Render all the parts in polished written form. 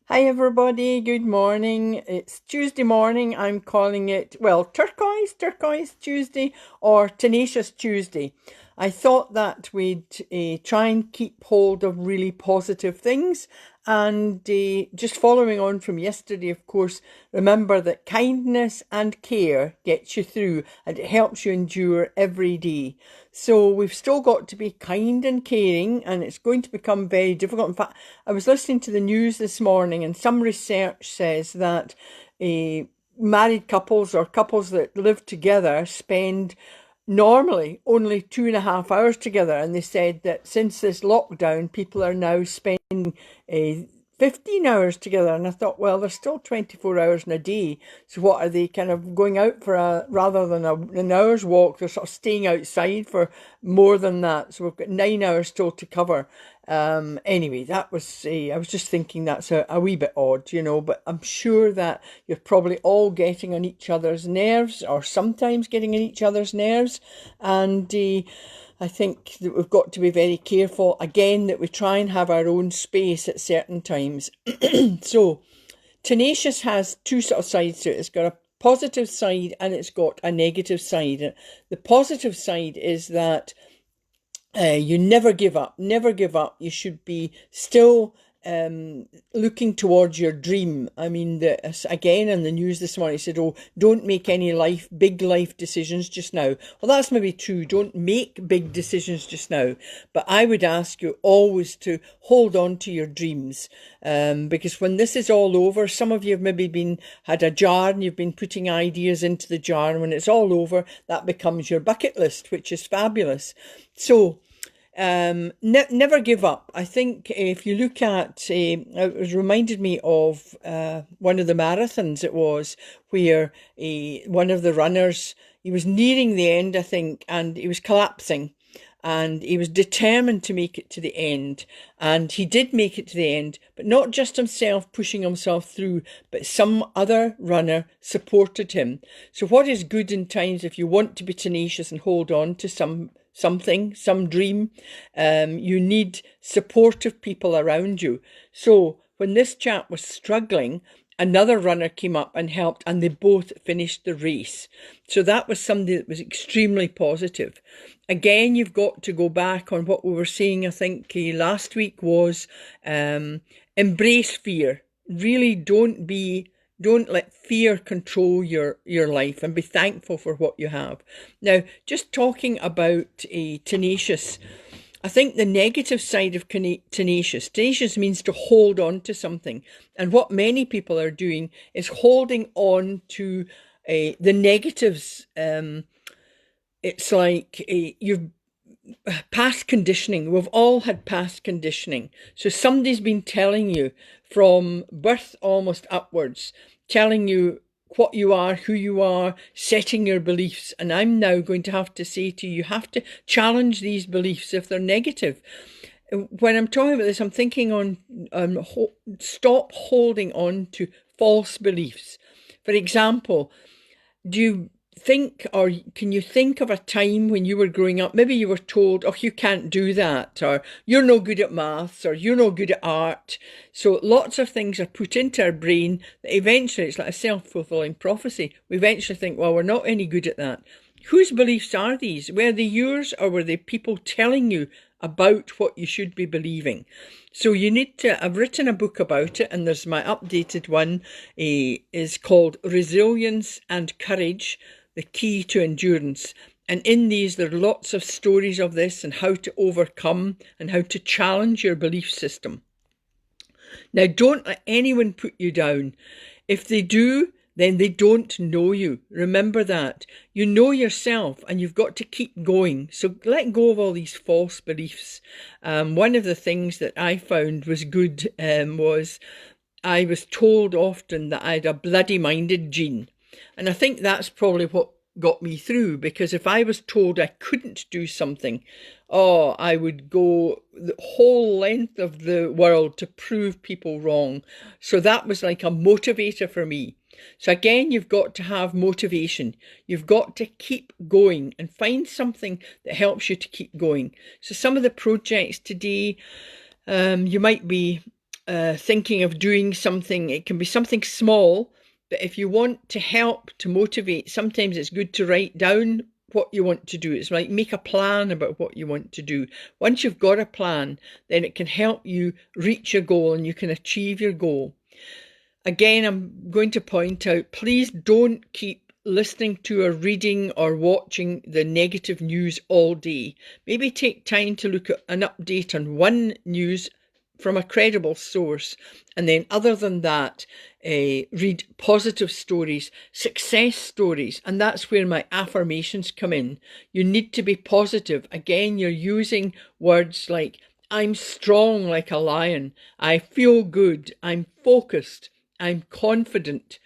Hi everybody, good morning. It's Tuesday morning. I'm calling it, well, Turquoise Tuesday or Tenacious Tuesday. I thought that we'd try and keep hold of really positive things and just following on from yesterday, of course, remember that kindness and care gets you through and it helps you endure every day. So we've still got to be kind and caring, and it's going to become very difficult. In fact, I was listening to the news this morning, and some research says that married couples or couples that live together spend normally only 2.5 hours together. And they said that since this lockdown, people are now spending 15 hours together. And I thought, well, there's still 24 hours in a day. So what are they kind of going out for rather than an hour's walk, they're sort of staying outside for more than that. So we've got 9 hours still to cover. Anyway, that was, I was just thinking that's a wee bit odd, but I'm sure that you're probably all getting on each other's nerves or sometimes getting on each other's nerves. And I think that we've got to be very careful again that we try and have our own space at certain times. So, Tenacious has two sort of sides to it. It's got a positive side and it's got a negative side. The positive side is that you never give up, never give up. You should be still looking towards your dream. I mean, again, in the news this morning, it said, oh, don't make any big life decisions just now. Well, that's maybe true. Don't make big decisions just now. But I would ask you always to hold on to your dreams. Because when this is all over, some of you have maybe had a jar and you've been putting ideas into the jar. And when it's all over, that becomes your bucket list, which is fabulous. So, never give up. I think if you look at, it reminded me of one of the marathons it was, where one of the runners, he was nearing the end, I think, and he was collapsing. And he was determined to make it to the end. And he did make it to the end, but not just himself pushing himself through, but some other runner supported him. So what is good in times, if you want to be tenacious and hold on to something, some dream, you need supportive people around you. So when this chap was struggling, another runner came up and helped, and they both finished the race. So that was something that was extremely positive. Again, you've got to go back on what we were saying, I think last week was embrace fear. Really don't let fear control your life, and be thankful for what you have. Now, just talking about a tenacious, I think the negative side of tenacious means to hold on to something. And what many people are doing is holding on to the negatives. It's like you've past conditioning. We've all had past conditioning. So somebody's been telling you from birth almost upwards, telling you what you are, who you are, setting your beliefs. And I'm now going to have to say to you, you have to challenge these beliefs if they're negative. When I'm talking about this, I'm thinking on stop holding on to false beliefs. For example, do you think, or can you think of a time when you were growing up, maybe you were told, oh, you can't do that, or you're no good at maths, or you're no good at art. So lots of things are put into our brain that eventually, it's like a self-fulfilling prophecy. We eventually think, well, we're not any good at that. Whose beliefs are these? Were they yours, or were they people telling you about what you should be believing? So you need to, I've written a book about it, and there's my updated one, is called Resilience and Courage, the Key to Endurance. And in these, there are lots of stories of this and how to overcome and how to challenge your belief system. Now, don't let anyone put you down. If they do, then they don't know you. Remember that. You know yourself, and you've got to keep going. So let go of all these false beliefs. One of the things that I found was good was I was told often that I had a bloody-minded gene. And I think that's probably what got me through, because if I was told I couldn't do something, oh, I would go the whole length of the world to prove people wrong. So that was like a motivator for me. So again, you've got to have motivation. You've got to keep going and find something that helps you to keep going. So some of the projects today, you might be thinking of doing something. It can be something small, but if you want to help to motivate, sometimes it's good to write down what you want to do. It's like make a plan about what you want to do. Once you've got a plan, then it can help you reach your goal and you can achieve your goal. Again, I'm going to point out, please don't keep listening to or reading or watching the negative news all day. Maybe take time to look at an update on one news from a credible source, and then other than that, read positive stories, success stories, and that's where my affirmations come in. You need to be positive. Again, you're using words like I'm strong like a lion, I feel good, I'm focused, I'm confident.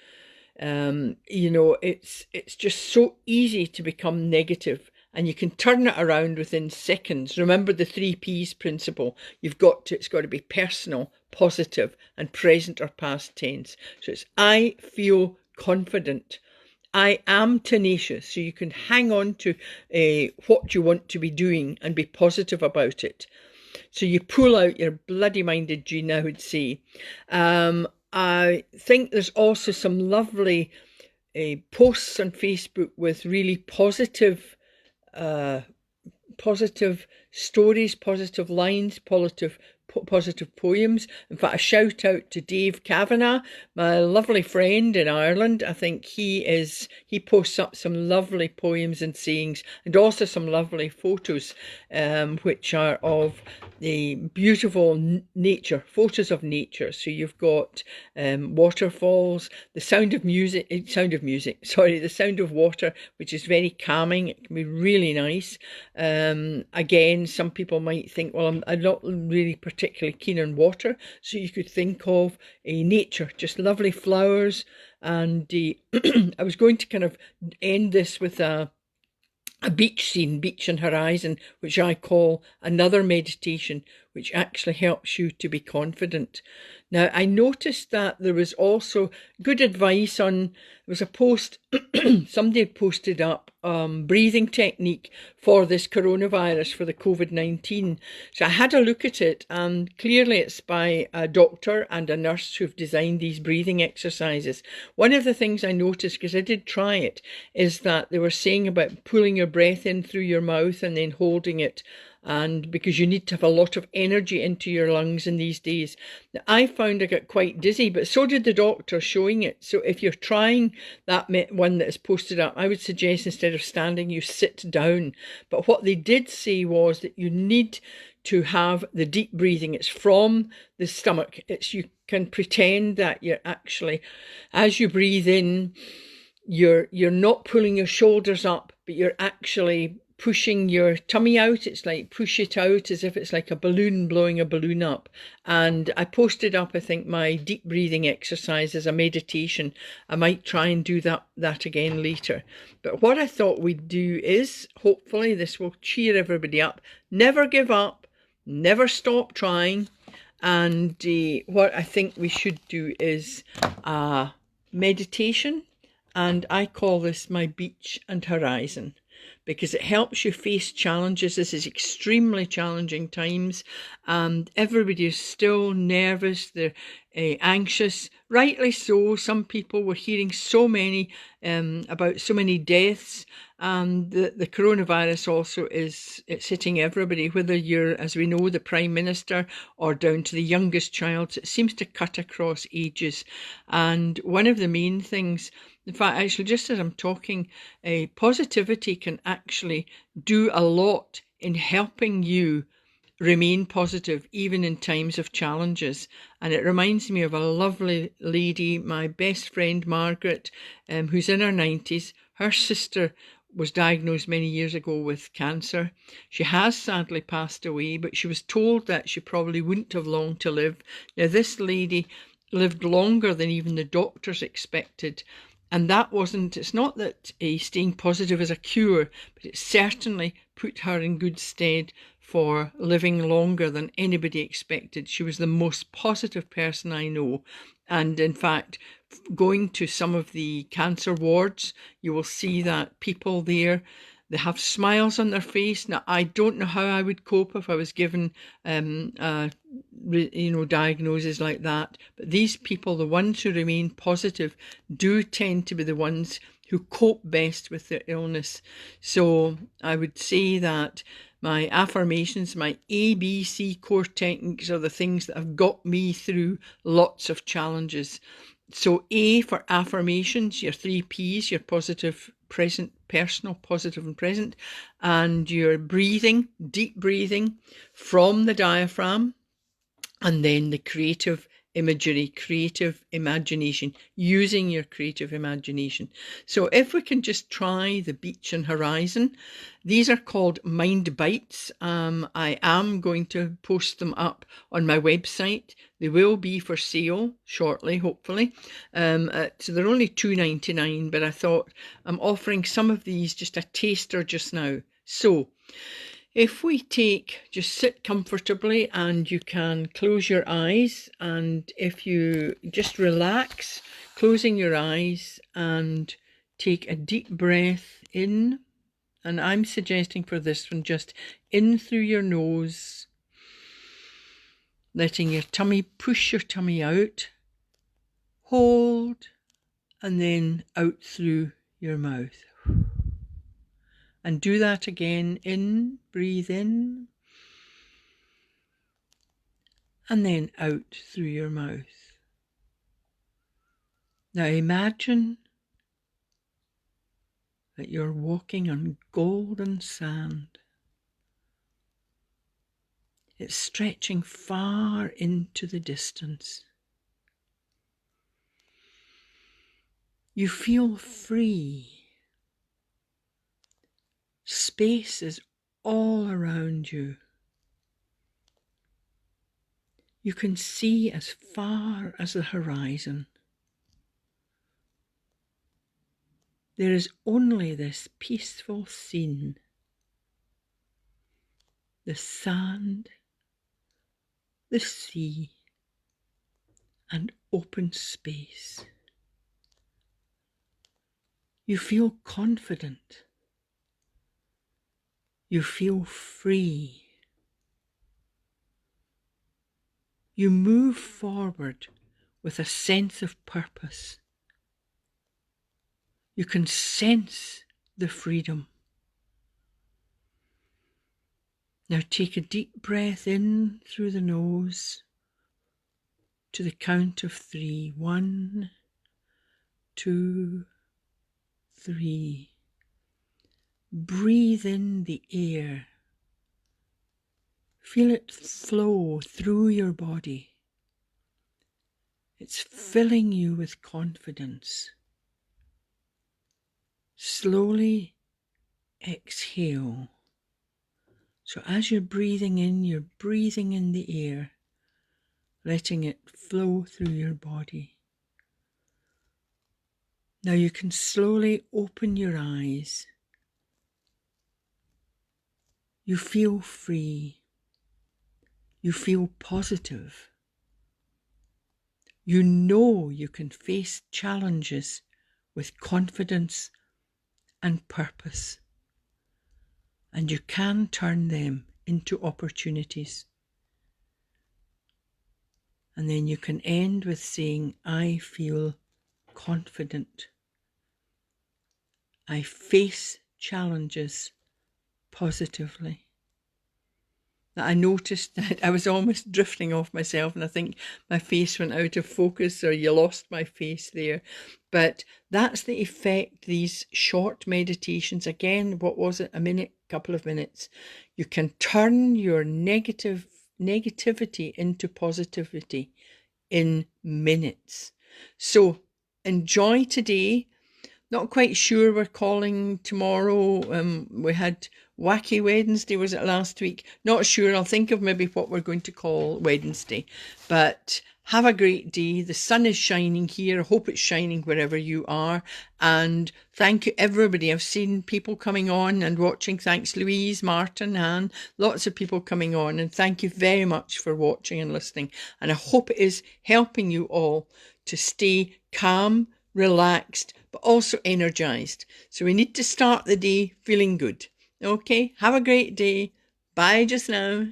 It's just so easy to become negative, and you can turn it around within seconds. Remember the 3 Ps principle. It's got to be personal, positive, and present or past tense. So it's I feel confident. I am tenacious. So you can hang on to what you want to be doing and be positive about it. So you pull out your bloody minded gene, I would say. I think there's also some lovely posts on Facebook with really positive stories, positive lines, positive poems. In fact, a shout out to Dave Kavanagh, my lovely friend in Ireland. I think he posts up some lovely poems and sayings, and also some lovely photos, which are of the beautiful nature, photos of nature. So you've got waterfalls, the sound of water, which is very calming. It can be really nice. Again, some people might think, well, I'm not really particularly keen on water, so you could think of nature, just lovely flowers. And I was going to kind of end this with a beach scene, beach and horizon, which I call another meditation, which actually helps you to be confident. Now, I noticed that there was also good advice there was a post, somebody had posted up breathing technique for this coronavirus, for the COVID-19. So I had a look at it, and clearly it's by a doctor and a nurse who've designed these breathing exercises. One of the things I noticed, because I did try it, is that they were saying about pulling your breath in through your mouth and then holding it, and because you need to have a lot of energy into your lungs in these days. Now, I found I got quite dizzy, but so did the doctor showing it. So if you're trying that one that is posted up, I would suggest instead of standing, you sit down. But what they did say was that you need to have the deep breathing. It's from the stomach. You can pretend that you're actually, as you breathe in, you're not pulling your shoulders up, but you're actually pushing your tummy out. It's like push it out as if it's like a balloon, blowing a balloon up. And I posted up, I think, my deep breathing exercise as a meditation. I might try and do that again later. But what I thought we'd do is, hopefully this will cheer everybody up. Never give up, never stop trying. And what I think we should do is meditation. And I call this my beach and horizon, because it helps you face challenges. This is extremely challenging times, and everybody is still nervous. They're anxious, rightly so. Some people were hearing so many about so many deaths, and the coronavirus also it's hitting everybody, whether you're, as we know, the Prime Minister or down to the youngest child. It seems to cut across ages. And one of the main things, in fact, actually, just as I'm talking, positivity can actually do a lot in helping you remain positive, even in times of challenges. And it reminds me of a lovely lady, my best friend, Margaret, who's in her 90s. Her sister was diagnosed many years ago with cancer. She has sadly passed away, but she was told that she probably wouldn't have long to live. Now, this lady lived longer than even the doctors expected. And it's not that staying positive is a cure, but it certainly put her in good stead for living longer than anybody expected. She was the most positive person I know. And in fact, going to some of the cancer wards, you will see that people there, They have smiles on their face. Now, I don't know how I would cope if I was given, diagnoses like that. But these people, the ones who remain positive, do tend to be the ones who cope best with their illness. So I would say that my affirmations, my ABC core techniques are the things that have got me through lots of challenges. So A for affirmations, your 3 Ps, your positive, present, personal, positive and present, and your breathing, deep breathing from the diaphragm, and then the creative imagery, creative imagination, using your creative imagination. So if we can just try the beach and horizon, these are called mind bites. I am going to post them up on my website. They will be for sale shortly, hopefully. So they're only $2.99, but I thought I'm offering some of these, just a taster just now. So if we just sit comfortably, and you can close your eyes, and if you just relax, closing your eyes, and take a deep breath in, and I'm suggesting for this one just in through your nose, letting your tummy, push your tummy out, hold, and then out through your mouth. And do that again. In, breathe in, and then out through your mouth. Now imagine that you're walking on golden sand. It's stretching far into the distance. You feel free. Space is all around you. You can see as far as the horizon. There is only this peaceful scene. The sand, the sea, and open space. You feel confident. You feel free. You move forward with a sense of purpose. You can sense the freedom. Now take a deep breath in through the nose to the count of 3. 1, 2, 3. Breathe in the air. Feel it flow through your body. It's filling you with confidence. Slowly exhale. So as you're breathing in the air, letting it flow through your body. Now you can slowly open your eyes. You feel free. You feel positive. You know you can face challenges with confidence and purpose, and you can turn them into opportunities. And then you can end with saying, I feel confident. I face challenges positively. That I noticed that I was almost drifting off myself, and I think my face went out of focus, or you lost my face there. But that's the effect, these short meditations. Again, what was it? A minute, couple of minutes. You can turn your negativity into positivity in minutes. So enjoy today. Not quite sure we're calling tomorrow. We had Wacky Wednesday, was it last week? Not sure. I'll think of maybe what we're going to call Wednesday. But have a great day. The sun is shining here. I hope it's shining wherever you are. And thank you, everybody. I've seen people coming on and watching. Thanks, Louise, Martin, Anne. Lots of people coming on. And thank you very much for watching and listening. And I hope it is helping you all to stay calm, relaxed, but also energized. So we need to start the day feeling good. Okay, have a great day. Bye just now.